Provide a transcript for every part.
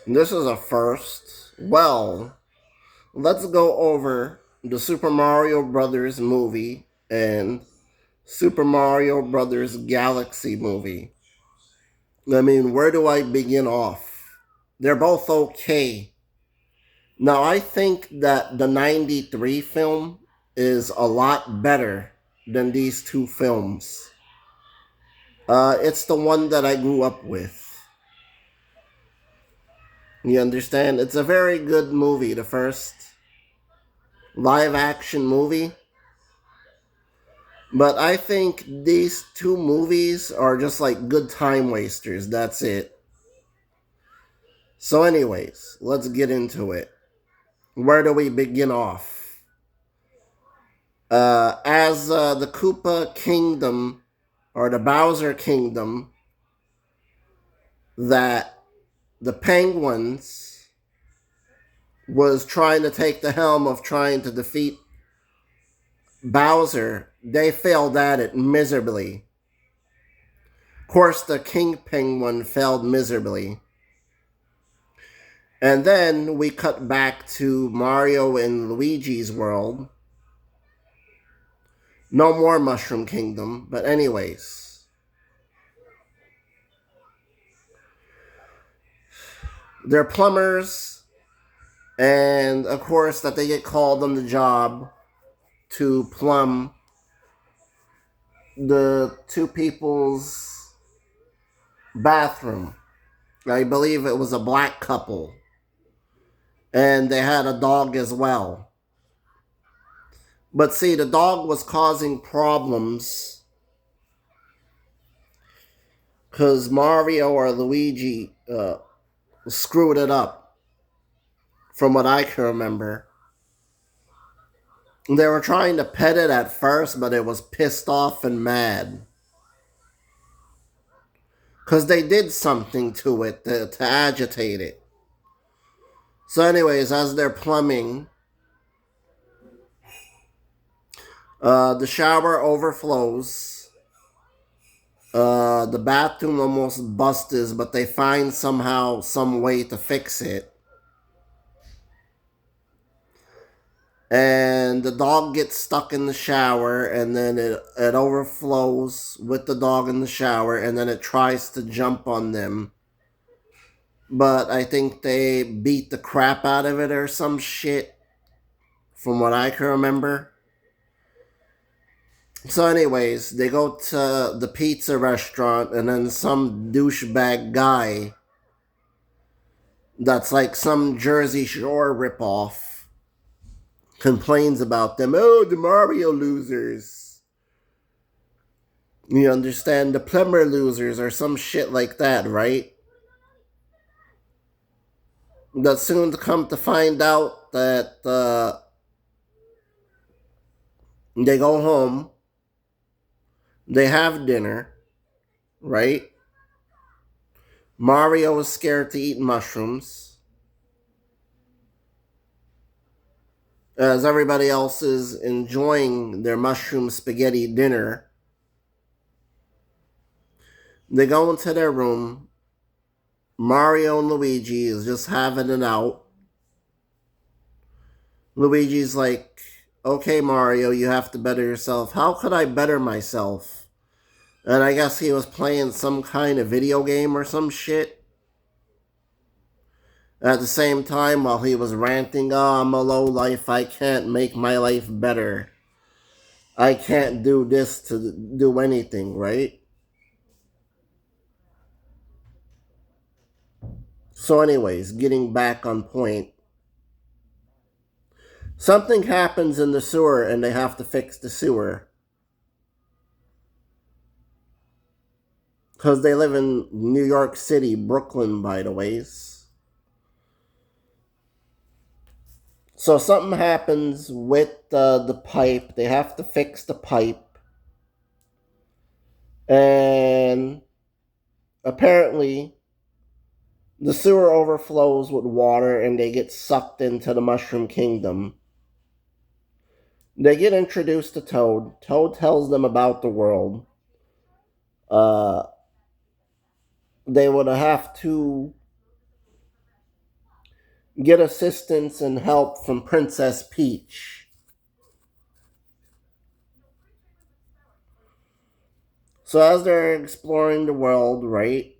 This is a first. Well, let's go over the Super Mario Brothers movie and Super Mario Brothers Galaxy movie. I mean, where do I begin off? They're both okay. Now, I think that the 93 film is a lot better than these two films. It's the one that I grew up with. You understand? It's a very good movie, the first live action movie. But I think these two movies are just like good time wasters. That's it. So, anyways, let's get into it. Where do we begin off? As the Koopa Kingdom or the Bowser Kingdom, that the Penguins was trying to take the helm of trying to defeat Bowser, they failed at it miserably. Of course, the King Penguin failed miserably. And then we cut back to Mario and Luigi's world. No more Mushroom Kingdom, but anyways. They're plumbers, and of course that they get called on the job to plumb the two people's bathroom. I believe it was a black couple. And they had a dog as well. But see, the dog was causing problems because Mario or Luigi screwed it up, from what I can remember. They were trying to pet it at first, but it was pissed off and mad. Because they did something to it to agitate it. So, anyways, as they're plumbing, the shower overflows. The bathroom almost busts, but they find somehow some way to fix it. And the dog gets stuck in the shower, and then it overflows with the dog in the shower, and then it tries to jump on them. But I think they beat the crap out of it or some shit, from what I can remember. So, anyways, they go to the pizza restaurant, and then some douchebag guy that's like some Jersey Shore ripoff complains about them. Oh, the Mario losers. You understand? The plumber losers or some shit like that, right? But soon to come to find out that they go home, they have dinner, right? Mario is scared to eat mushrooms, as everybody else is enjoying their mushroom spaghetti dinner. They go into their room. Mario and Luigi is just having it out. Luigi's like, okay, Mario, you have to better yourself. How could I better myself? And I guess he was playing some kind of video game or some shit. At the same time, while he was ranting, oh, I'm a low life, I can't make my life better. I can't do this to do anything, right? So, anyways, getting back on point. Something happens in the sewer and they have to fix the sewer. Because they live in New York City, Brooklyn, by the ways. So something happens with the pipe. They have to fix the pipe. And apparently, the sewer overflows with water and they get sucked into the Mushroom Kingdom. They get introduced to Toad. Toad tells them about the world. Uh, they would have to get assistance and help from Princess Peach. So as they're exploring the world, right?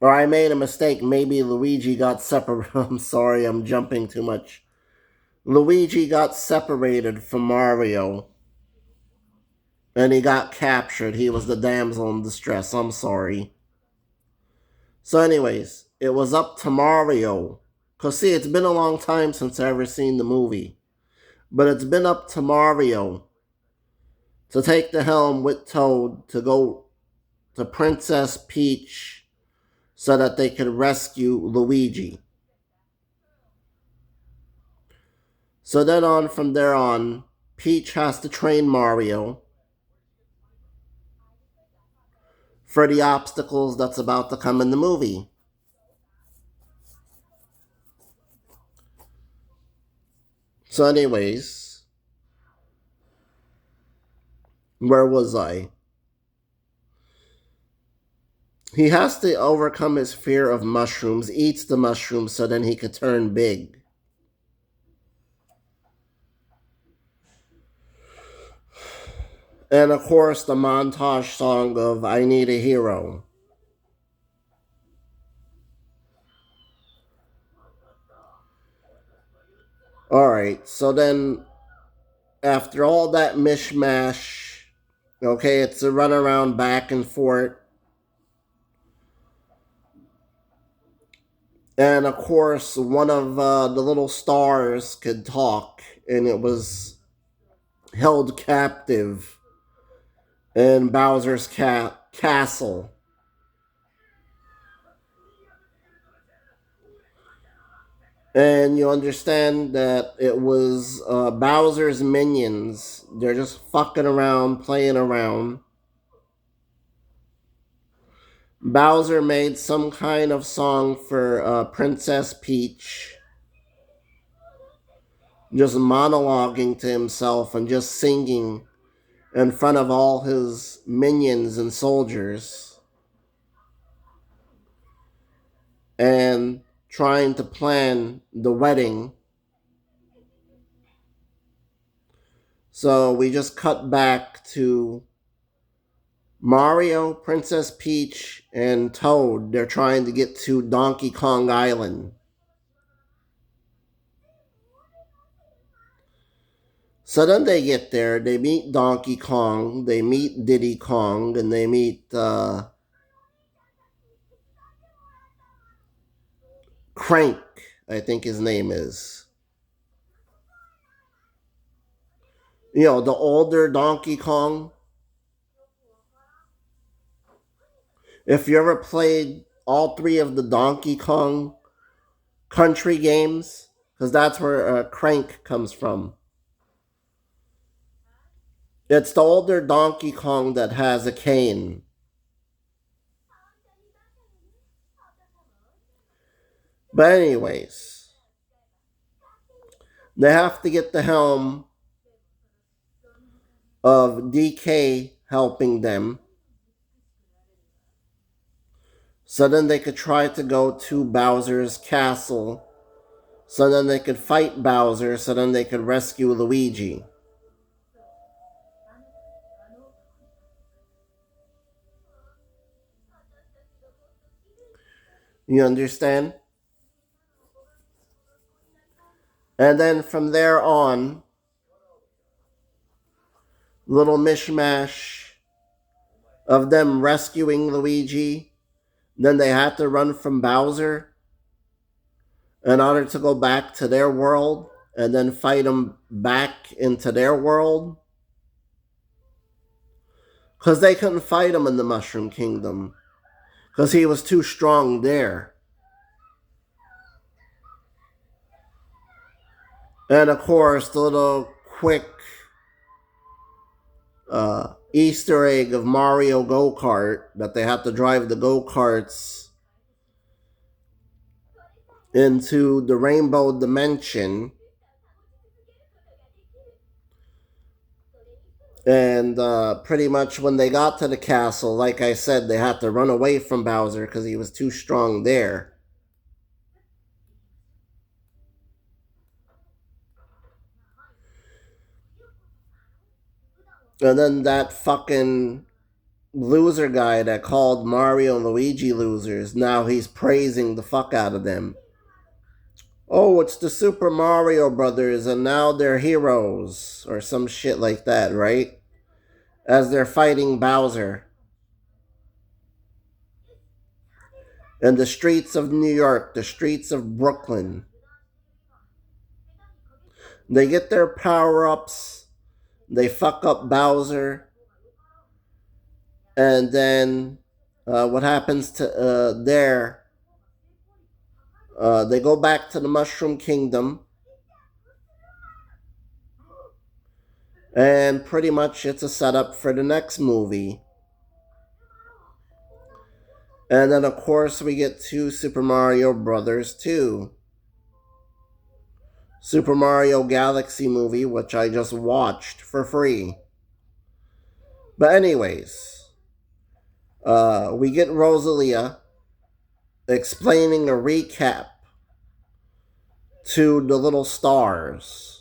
Or I made a mistake. Maybe Luigi got separated. I'm sorry, I'm jumping too much. Luigi got separated from Mario. And he got captured. He was the damsel in distress. I'm sorry. So, anyways, it was up to Mario. Because, see, it's been a long time since I ever seen the movie. But it's been up to Mario to take the helm with Toad to go to Princess Peach so that they could rescue Luigi. So then on from there on, Peach has to train Mario for the obstacles that's about to come in the movie. So anyways, where was I? He has to overcome his fear of mushrooms, eats the mushrooms so then he could turn big. And of course, the montage song of I Need a Hero. Alright, so then after all that mishmash, okay, it's a run around back and forth. And of course, one of the little stars could talk, and it was held captive in Bowser's castle. And you understand that it was Bowser's minions. They're just fucking around, playing around. Bowser made some kind of song for Princess Peach, just monologuing to himself and just singing in front of all his minions and soldiers, and trying to plan the wedding. So we just cut back to Mario, Princess Peach, and Toad. They're trying to get to Donkey Kong Island. So then they get there, they meet Donkey Kong, they meet Diddy Kong, and they meet Crank, I think his name is. You know, the older Donkey Kong. If you ever played all three of the Donkey Kong country games, because that's where Crank comes from. It's the older Donkey Kong that has a cane. But anyways, they have to get the helm of DK helping them. So then they could try to go to Bowser's castle. So then they could fight Bowser. So then they could rescue Luigi. You understand? And then from there on, little mishmash of them rescuing Luigi. Then they had to run from Bowser in order to go back to their world and then fight him back into their world. Because they couldn't fight him in the Mushroom Kingdom. Because he was too strong there. And of course, the little quick Easter egg of Mario Go-Kart, that they had to drive the go-karts into the rainbow dimension. And pretty much when they got to the castle, like I said, they had to run away from Bowser because he was too strong there. And then that fucking loser guy that called Mario and Luigi losers, now he's praising the fuck out of them. Oh, it's the Super Mario Brothers and now they're heroes or some shit like that, right? As they're fighting Bowser in the streets of New York, the streets of Brooklyn. They get their power-ups, they fuck up Bowser, and then what happens to there? They go back to the Mushroom Kingdom, and pretty much it's a setup for the next movie. And then, of course, we get to Super Mario Brothers 2. Super Mario Galaxy movie, which I just watched for free. But anyways, we get Rosalia explaining a recap to the little stars.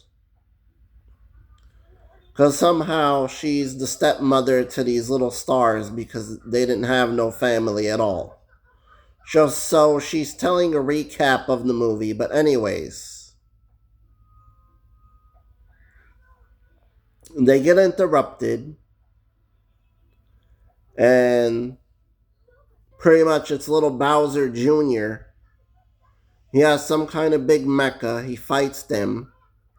Because somehow she's the stepmother to these little stars because they didn't have no family at all. Just so she's telling a recap of the movie. But anyways, they get interrupted. And pretty much it's little Bowser Jr. He has some kind of big mecha. He fights them,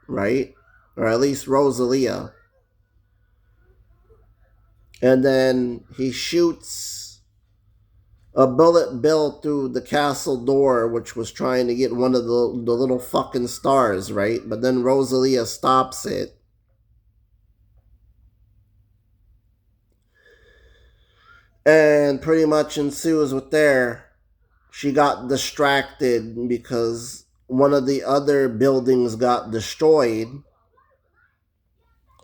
right? Or at least Rosalia. And then he shoots a bullet bill through the castle door, which was trying to get one of the little fucking stars, right? But then Rosalia stops it. And pretty much ensues with there. She got distracted because one of the other buildings got destroyed.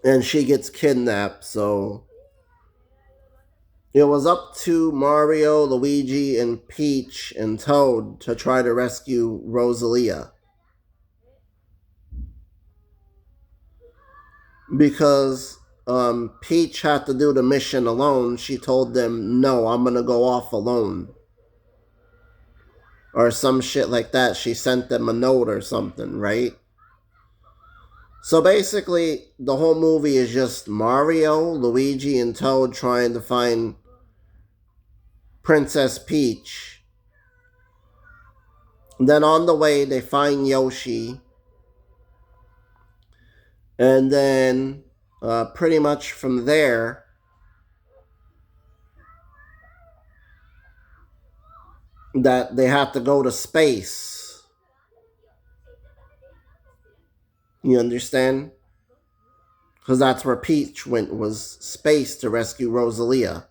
And she gets kidnapped, so it was up to Mario, Luigi, and Peach and Toad to try to rescue Rosalia. Because Peach had to do the mission alone, she told them, no, I'm going to go off alone. Or some shit like that. She sent them a note or something, right? So basically, the whole movie is just Mario, Luigi, and Toad trying to find Princess Peach. Then on the way, they find Yoshi. And then pretty much from there, that they have to go to space. You understand? Because that's where Peach went, was space to rescue Rosalia.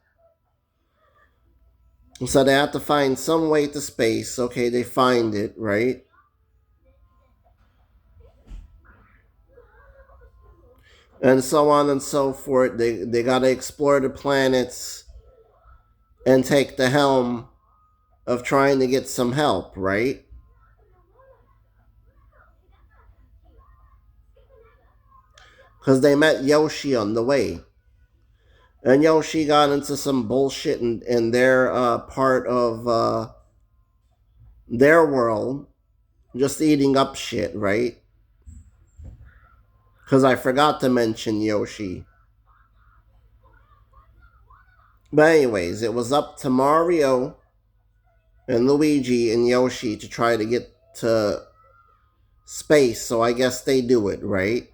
So they have to find some way to space. Okay, they find it, right? And so on and so forth. They got to explore the planets and take the helm of trying to get some help, right? Because they met Yoshi on the way. And Yoshi got into some bullshit in their part of their world. Just eating up shit, right? Because I forgot to mention Yoshi. But anyways, it was up to Mario and Luigi and Yoshi to try to get to space. So I guess they do it, right?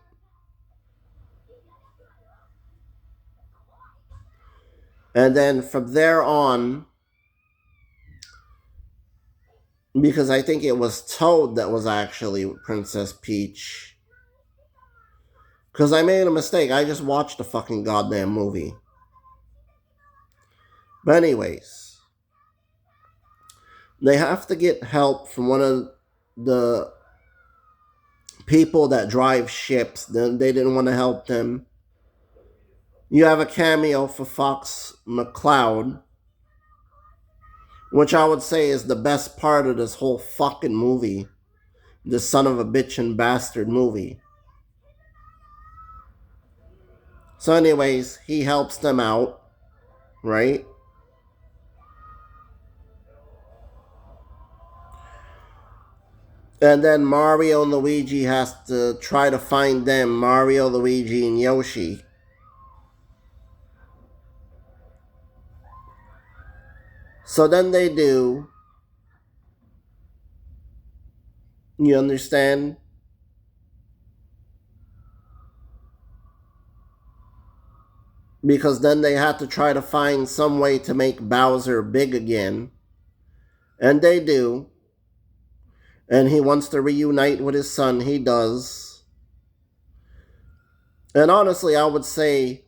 And then from there on, because I think it was Toad that was actually Princess Peach. Because I made a mistake. I just watched the fucking goddamn movie. But anyways, they have to get help from one of the people that drive ships. Then they didn't want to help them. You have a cameo for Fox McCloud, which I would say is the best part of this whole fucking movie. This son of a bitch and bastard movie. So, anyways, he helps them out, right? And then Mario and Luigi has to try to find them, Mario, Luigi, and Yoshi. So then they do. You understand? Because then they have to try to find some way to make Bowser big again. And they do. And he wants to reunite with his son. He does. And honestly, I would say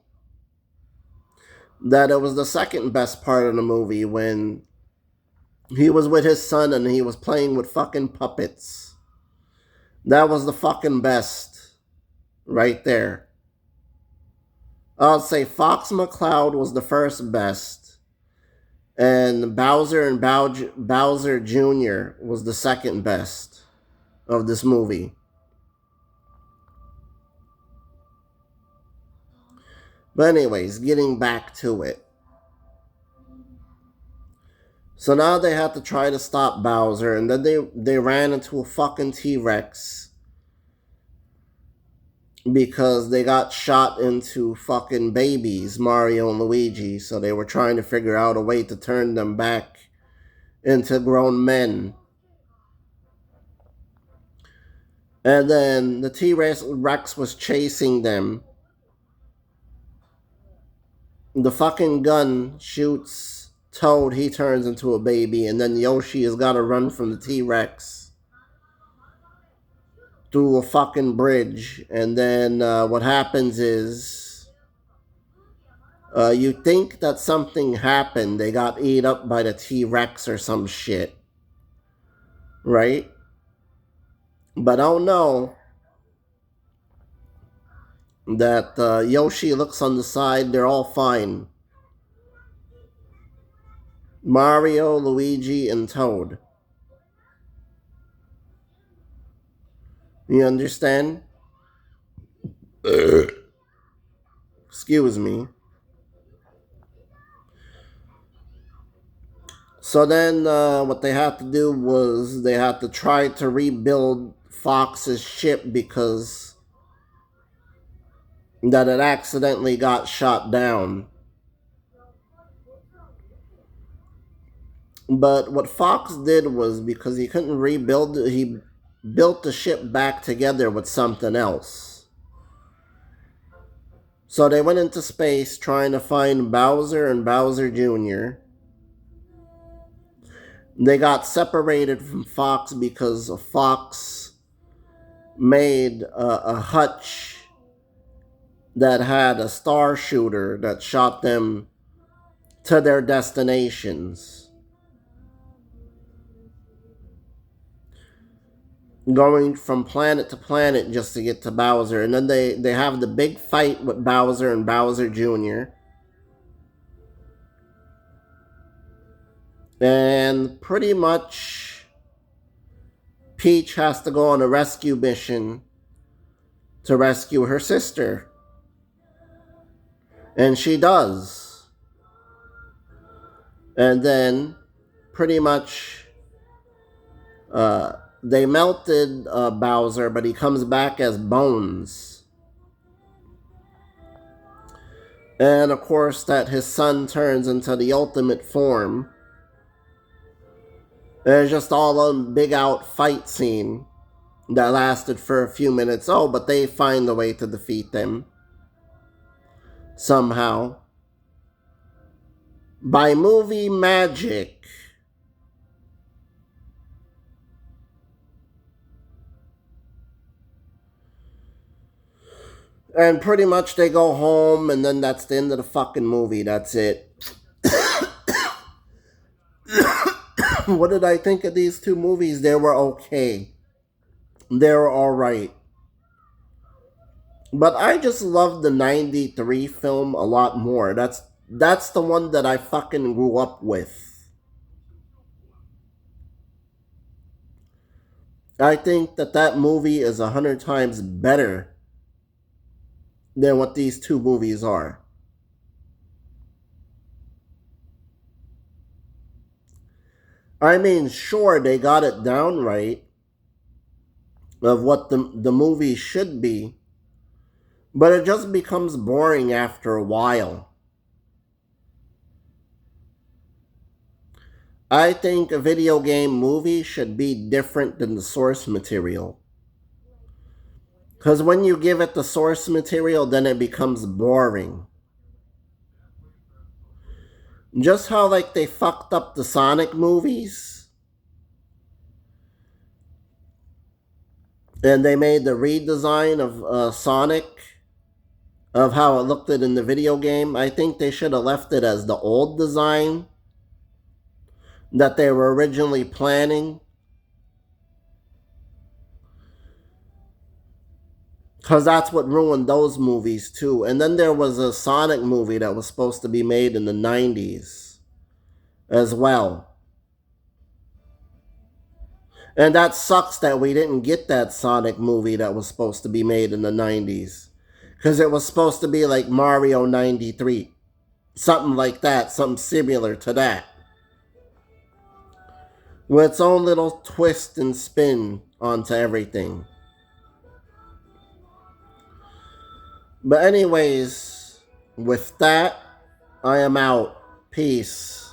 that it was the second best part of the movie when he was with his son and he was playing with fucking puppets. That was the fucking best right there. I'll say Fox McCloud was the first best, and Bowser Jr. was the second best of this movie. But anyways, getting back to it. So now they have to try to stop Bowser, and then they ran into a fucking T-Rex because they got shot into fucking babies, Mario and Luigi. So they were trying to figure out a way to turn them back into grown men. And then the T-Rex was chasing them. The fucking gun shoots Toad, he turns into a baby, and then Yoshi has got to run from the T-Rex through a fucking bridge. And then what happens is you think that something happened. They got eat up by the T-Rex or some shit. Right? But oh no. That Yoshi looks on the side, they're all fine. Mario, Luigi, and Toad. You understand? Excuse me. So then what they had to do was they had to try to rebuild Fox's ship because that it accidentally got shot down. But what Fox did was because he couldn't rebuild it, he built the ship back together with something else. So they went into space trying to find Bowser and Bowser Jr. They got separated from Fox because Fox made a hutch that had a star shooter that shot them to their destinations. Going from planet to planet just to get to Bowser. And then they have the big fight with Bowser and Bowser Jr. And pretty much Peach has to go on a rescue mission to rescue her sister. And she does. And then pretty much they melted Bowser, but he comes back as bones. And of course, that his son turns into the ultimate form. There's just all a big out fight scene that lasted for a few minutes. Oh, but they find a way to defeat them somehow by movie magic. And pretty much they go home, and then that's the end of the fucking movie. That's it. What did I think of these two movies? They were okay. They were alright. But I just love the 93 film a lot more. That's the one that I fucking grew up with. I think that movie is 100 times better than what these two movies are. I mean, sure, they got it down right of what the movie should be, but it just becomes boring after a while. I think a video game movie should be different than the source material. Because when you give it the source material, then it becomes boring. Just how, like, they fucked up the Sonic movies and they made the redesign of Sonic of how it looked it in the video game. I think they should have left it as the old design that they were originally planning. Because that's what ruined those movies too. And then there was a Sonic movie that was supposed to be made in the 90s as well. And that sucks that we didn't get that Sonic movie that was supposed to be made in the 90s. Because it was supposed to be like Mario 93. Something like that, something similar to that. With its own little twist and spin onto everything. But anyways, with that, I am out. Peace.